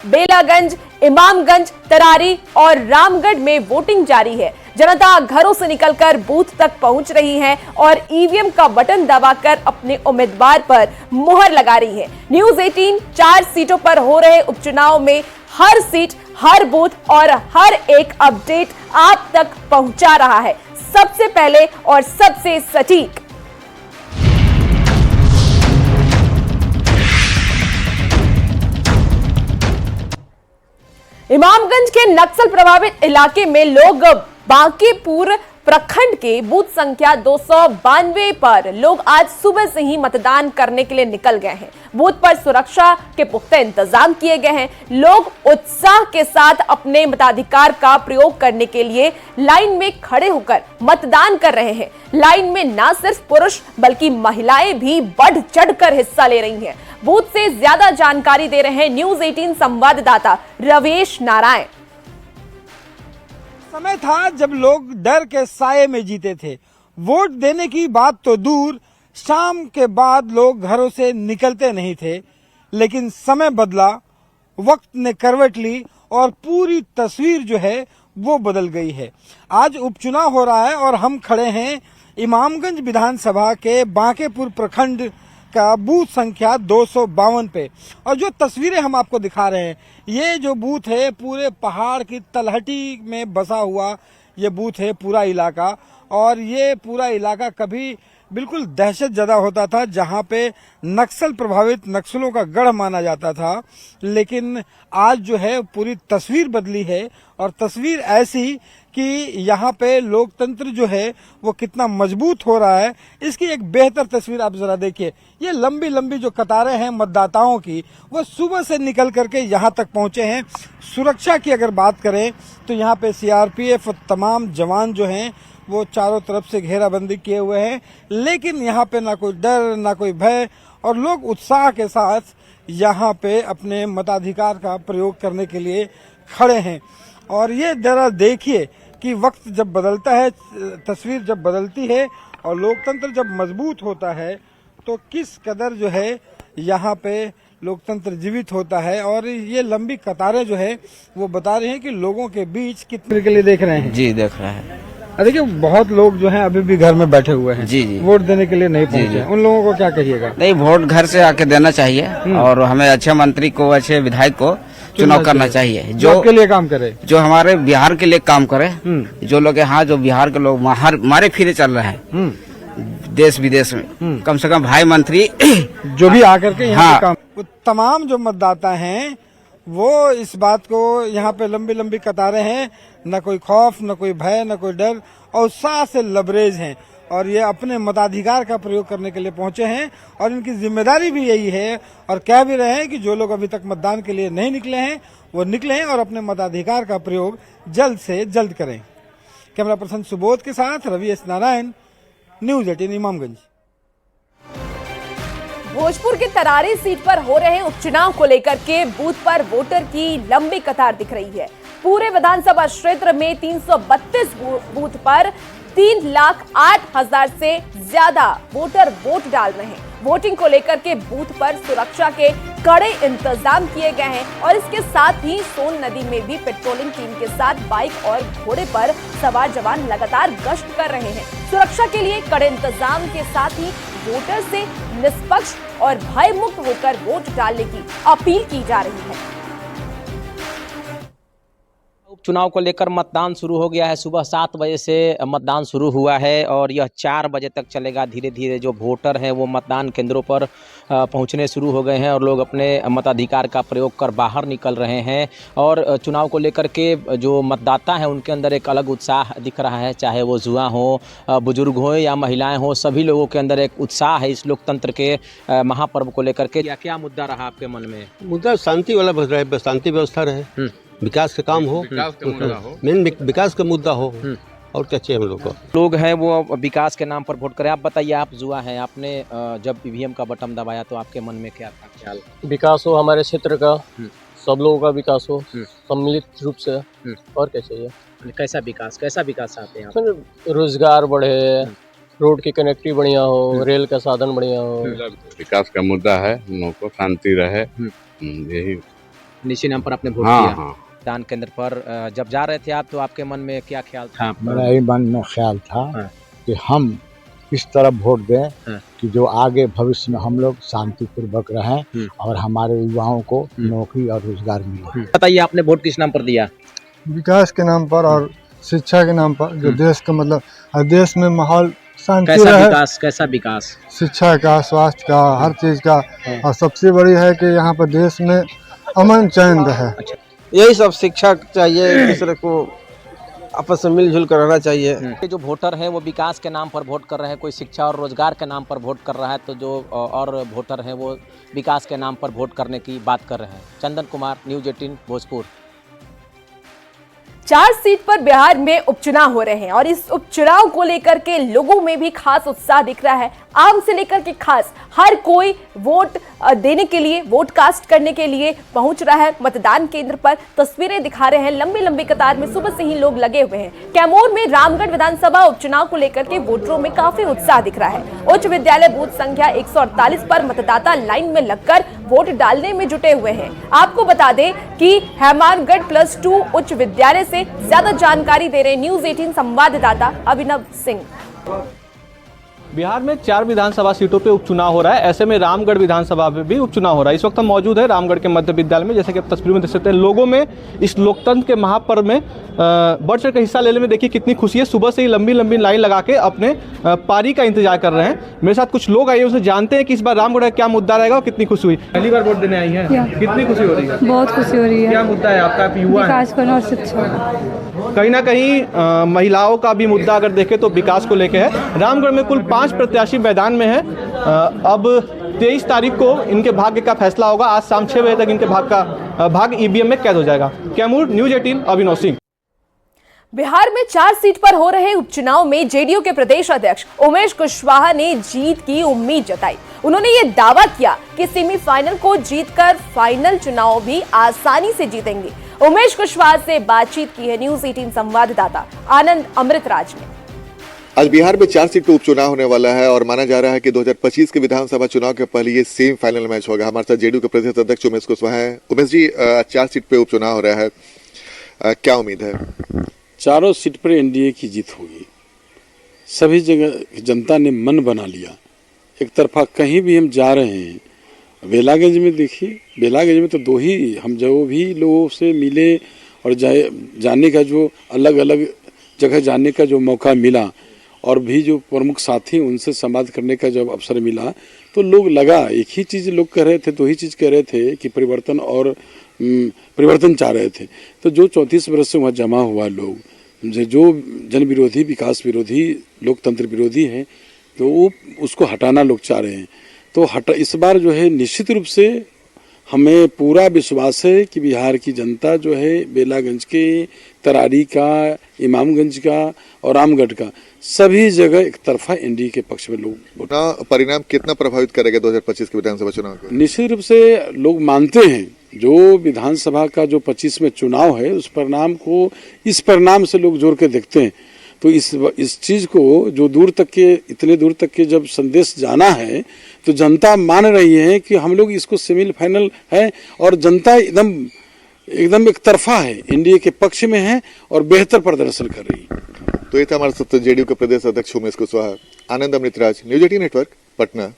बेलागंज, इमामगंज, तरारी और रामगढ़ में वोटिंग जारी है। जनता घरों से निकलकर बूथ तक पहुंच रही है और ईवीएम का बटन दबाकर अपने उम्मीदवार पर मुहर लगा रही है। न्यूज 18 4 सीटों पर हो रहे उपचुनाव में हर सीट, हर बूथ और हर एक अपडेट आप तक पहुंचा रहा है, सबसे पहले और सबसे सटीक। इमामगंज के नक्सल प्रभावित इलाके में लोग बांकीपुर प्रखंड के बूथ संख्या 292 पर लोग आज सुबह से ही मतदान करने के लिए निकल गए हैं। बूथ पर सुरक्षा के पुख्ता इंतजाम किए गए हैं। लोग उत्साह के साथ अपने मताधिकार का प्रयोग करने के लिए लाइन में खड़े होकर मतदान कर रहे हैं। लाइन में न सिर्फ पुरुष बल्कि महिलाएं भी बढ़ चढ़कर हिस्सा ले रही हैं। बूथ से ज्यादा जानकारी दे रहे हैं न्यूज 18 संवाददाता रवेश नारायण। समय था जब लोग डर के साये में जीते थे। वोट देने की बात तो दूर, शाम के बाद लोग घरों से निकलते नहीं थे। लेकिन समय बदला, वक्त ने करवट ली और पूरी तस्वीर जो है वो बदल गई है। आज उपचुनाव हो रहा है और हम खड़े हैं इमामगंज विधानसभा के बांकीपुर प्रखंड का बूथ संख्या 252 पे। और जो तस्वीरें हम आपको दिखा रहे हैं, ये जो बूथ है पूरे पहाड़ की तलहटी में बसा हुआ ये बूथ है पूरा इलाका। और ये पूरा इलाका कभी बिल्कुल दहशत ज़दा होता था, जहां पे नक्सल प्रभावित, नक्सलों का गढ़ माना जाता था। लेकिन आज जो है पूरी तस्वीर बदली है और तस्वीर ऐसी कि यहाँ पे लोकतंत्र जो है वो कितना मजबूत हो रहा है, इसकी एक बेहतर तस्वीर आप जरा देखिए। ये लंबी लंबी जो कतारें हैं मतदाताओं की, वो सुबह से निकल करके यहाँ तक पहुंचे हैं। सुरक्षा की अगर बात करें तो यहाँ पे सीआरपीएफ तमाम जवान जो हैं वो चारों तरफ से घेराबंदी किए हुए हैं। लेकिन यहाँ पे ना कोई डर, ना कोई भय, और लोग उत्साह के साथ यहाँ पे अपने मताधिकार का प्रयोग करने के लिए खड़े हैं। और ये जरा देखिए कि वक्त जब बदलता है, तस्वीर जब बदलती है और लोकतंत्र जब मजबूत होता है तो किस कदर जो है यहाँ पे लोकतंत्र जीवित होता है। और ये लंबी कतारें जो है वो बता रही हैं कि लोगों के बीच कितने के लिए देख रहे हैं। जी देख रहे हैं। देखिए बहुत लोग जो हैं अभी भी घर में बैठे हुए हैं। जी जी। वोट देने के लिए नहीं पहुंचे। उन लोगों को क्या कहिएगा? नहीं, वोट घर से आके देना चाहिए और हमें अच्छे मंत्री को, अच्छे विधायक को चुनाव करना चाहिए जो आपके लिए काम करे, जो हमारे बिहार के लिए काम करे। जो लोग यहाँ, जो बिहार के लोग मारे फिरे चल रहे हैं देश विदेश में, कम से कम भाई मंत्री जो भी आकर के यहाँ हाँ। काम, वो तमाम जो मतदाता हैं वो इस बात को, यहाँ पे लंबी लंबी कतारें हैं, न कोई खौफ, न कोई भय, न कोई डर, और उत्साह से लबरेज हैं। और ये अपने मताधिकार का प्रयोग करने के लिए पहुंचे हैं और इनकी जिम्मेदारी भी यही है। और कह भी रहे हैं कि जो लोग अभी तक मतदान के लिए नहीं निकले हैं वो निकले हैं और अपने मताधिकार का प्रयोग जल्द से जल्द करें। कैमरा पर्सन सुबोध के साथ रवेश नारायण, न्यूज 18 इमामगंज। भोजपुर के तरारी सीट पर हो रहे उपचुनाव को लेकर के बूथ पर वोटर की लंबी कतार दिख रही है। पूरे विधानसभा क्षेत्र में 332 बूथ पर 3,08,000 से ज्यादा वोटर वोट डाल रहे हैं। वोटिंग को लेकर के बूथ पर सुरक्षा के कड़े इंतजाम किए गए हैं और इसके साथ ही सोन नदी में भी पेट्रोलिंग टीम के साथ बाइक और घोड़े पर सवार जवान लगातार गश्त कर रहे हैं। सुरक्षा के लिए कड़े इंतजाम के साथ ही वोटर से निष्पक्ष और भयमुक्त होकर वोट डालने की अपील की जा रही है। उपचुनाव को लेकर मतदान शुरू हो गया है। सुबह 7 बजे से मतदान शुरू हुआ है और यह 4 बजे तक चलेगा। धीरे धीरे जो वोटर हैं वो मतदान केंद्रों पर पहुंचने शुरू हो गए हैं और लोग अपने मताधिकार का प्रयोग कर बाहर निकल रहे हैं। और चुनाव को लेकर के जो मतदाता हैं उनके अंदर एक अलग उत्साह दिख रहा है, चाहे वो युवा हो, बुजुर्ग हो या महिलाएं हो, सभी लोगों के अंदर एक उत्साह है इस लोकतंत्र के महापर्व को लेकर के। क्या मुद्दा रहा आपके मन में? मुद्दा शांति वाला रहे, शांति व्यवस्था रहे, विकास का काम हो, मेन विकास का मुद्दा हो, और क्या चाहिए हम लोग को। लोग हैं वो विकास के नाम पर वोट करें। आप बताइए, आप युवा हैं, आपने जब ईवीएम का बटन दबाया तो आपके मन में क्या था ख्याल? विकास हो हमारे क्षेत्र का, सब लोगों का विकास हो सम्मिलित रूप से, और क्या चाहिए? कैसा विकास चाहते हैं? रोजगार बढ़े, रोड की कनेक्टिविटी बढ़िया हो, रेल का साधन बढ़िया हो। विकास का मुद्दा है, हम लोग को शांति रहे, यही निशी नाम पर आपने वोट हाँ किया हाँ मतदान केंद्र पर। जब जा रहे थे आप तो आपके मन में क्या ख्याल था? मेरा यही मन में ख्याल था हाँ। कि हम इस तरफ वोट दें हाँ। कि जो आगे भविष्य में हम लोग शांतिपूर्वक रहें और हमारे युवाओं को नौकरी और रोजगार मिले। बताइए आपने वोट किस नाम पर दिया? विकास के नाम पर और शिक्षा के नाम पर, जो देश का मतलब देश में माहौल शांति कैसा रहे, विकास? कैसा विकास? शिक्षा का, स्वास्थ्य का, हर चीज का। और सबसे बड़ी है कि यहाँ पर देश में अमन चैन रहे। यही सब शिक्षा चाहिए, एक दूसरे को आपस में मिलजुल कर रहना चाहिए। ये जो वोटर है वो विकास के नाम पर वोट कर रहे हैं, कोई शिक्षा और रोजगार के नाम पर वोट कर रहा है, तो जो और वोटर हैं वो विकास के नाम पर वोट करने की बात कर रहे हैं। चंदन कुमार, न्यूज़ 18 भोजपुर। 4 सीट पर बिहार में उपचुनाव हो रहे हैं और इस उपचुनाव को लेकर के लोगों में भी खास उत्साह दिख रहा है। आम से लेकर के खास हर कोई वोट देने के लिए, वोट कास्ट करने के लिए पहुंच रहा है मतदान केंद्र पर। तस्वीरें दिखा रहे हैं, लंबी लंबी कतार में सुबह से ही लोग लगे हुए हैं। कैमूर में रामगढ़ विधानसभा उपचुनाव को लेकर के वोटरों में काफी उत्साह दिख रहा है। उच्च विद्यालय बूथ संख्या 148 पर मतदाता लाइन में लगकर वोट डालने में जुटे हुए हैं। आपको बता दें कि हेमानगढ़ +2 उच्च विद्यालय से ज्यादा जानकारी दे रहे न्यूज़ 18 संवाददाता अभिनव सिंह। बिहार में 4 विधानसभा सीटों पे उपचुनाव हो रहा है। ऐसे में रामगढ़ विधानसभा पे भी उपचुनाव हो रहा है। इस वक्त हम मौजूद है रामगढ़ के मध्य विद्यालय में। जैसे कि आप तस्वीर में देख सकते हैं, लोगों में इस लोकतंत्र के महापर्व में बढ़ चढ़ कर हिस्सा लेने में देखिए कितनी खुशी है। सुबह से ही लंबी लंबी लाइन लगा के अपने पारी का इंतजार कर रहे हैं। मेरे साथ कुछ लोग आए, उनसे जानते हैं कि इस बार रामगढ़ का क्या मुद्दा रहेगा और कितनी खुशी हुई। पहली बार वोट देने आई है, कितनी खुशी हो रही है? बहुत खुशी हो रही है। क्या मुद्दा है आपका? युवा विकास करना और शिक्षा। कहीं ना कहीं महिलाओं का भी मुद्दा अगर देखें तो विकास को लेकर है। रामगढ़ में कुल 5 प्रत्याशी मैदान में है। अब 23 तारीख को इनके भाग्य का फैसला होगा। आज शाम 6 बजे तक इनके भाग्य ईवीएम में कैद हो जाएगा। कैमूर, न्यूज़ 18 अभिनव सिंह। बिहार में 4 सीट पर हो रहे उपचुनाव में जेडीयू के प्रदेश अध्यक्ष उमेश कुशवाहा ने जीत की उम्मीद जताई। उन्होंने ये दावा किया कि सेमीफाइनल को जीतकर फाइनल चुनाव भी आसानी से जीतेंगे। उमेश कुशवाहा से बातचीत की है न्यूज़ 18 संवाददाता आनंद अमृतराज ने। आज बिहार में 4 सीट पर उपचुनाव होने वाला है और माना जा रहा है कि 2025 के विधानसभा चुनाव के पहले ये सेमीफाइनल मैच होगा। हमारे साथ जेडीयू के प्रदेश अध्यक्ष उमेश कुशवाहा हैं। उमेश जी, 4 सीट पे उपचुनाव हो रहा है, क्या उम्मीद है? चारों सीट पर एनडीए की जीत होगी। सभी जगह जनता ने मन बना लिया। एक तरफा कहीं भी हम जा रहे हैं, बेलागंज में देखिए, बेलागंज में तो 2 ही हम जो भी लोगों से मिले और जाने का जो अलग अलग जगह जाने का जो मौका मिला और भी जो प्रमुख साथी उनसे संवाद करने का जब अवसर मिला तो लोग लगा एक ही चीज़ लोग कह रहे थे, 2 ही चीज़ कह रहे थे कि परिवर्तन और परिवर्तन चाह रहे थे। तो जो 34 वर्ष से वहाँ जमा हुआ लोग जो जन विरोधी, विकास विरोधी, लोकतंत्र विरोधी हैं, तो वो उसको हटाना लोग चाह रहे हैं। तो इस बार जो है निश्चित रूप से हमें पूरा विश्वास है कि बिहार की जनता जो है बेलागंज के, तरारी का, इमामगंज का और रामगढ़ का सभी जगह एक तरफा एनडीए के पक्ष में लोग। परिणाम कितना प्रभावित करेगा 2025 के विधानसभा चुनाव को? निश्चित रूप से लोग मानते हैं जो विधानसभा का जो 25 में चुनाव है उस परिणाम को इस परिणाम से लोग जोड़ के देखते हैं। तो इस चीज को जो दूर तक के, इतने दूर तक के जब संदेश जाना है तो जनता मान रही है कि हम लोग इसको सेमीफाइनल है और जनता एकदम एक तरफा है, एनडीए के पक्ष में है और बेहतर प्रदर्शन कर रही है। तो ये था हमारे साथ जेडीयू के प्रदेश अध्यक्ष उमेश कुशवाहा। आनंद अमृतराज, न्यूज़ 18 नेटवर्क, पटना।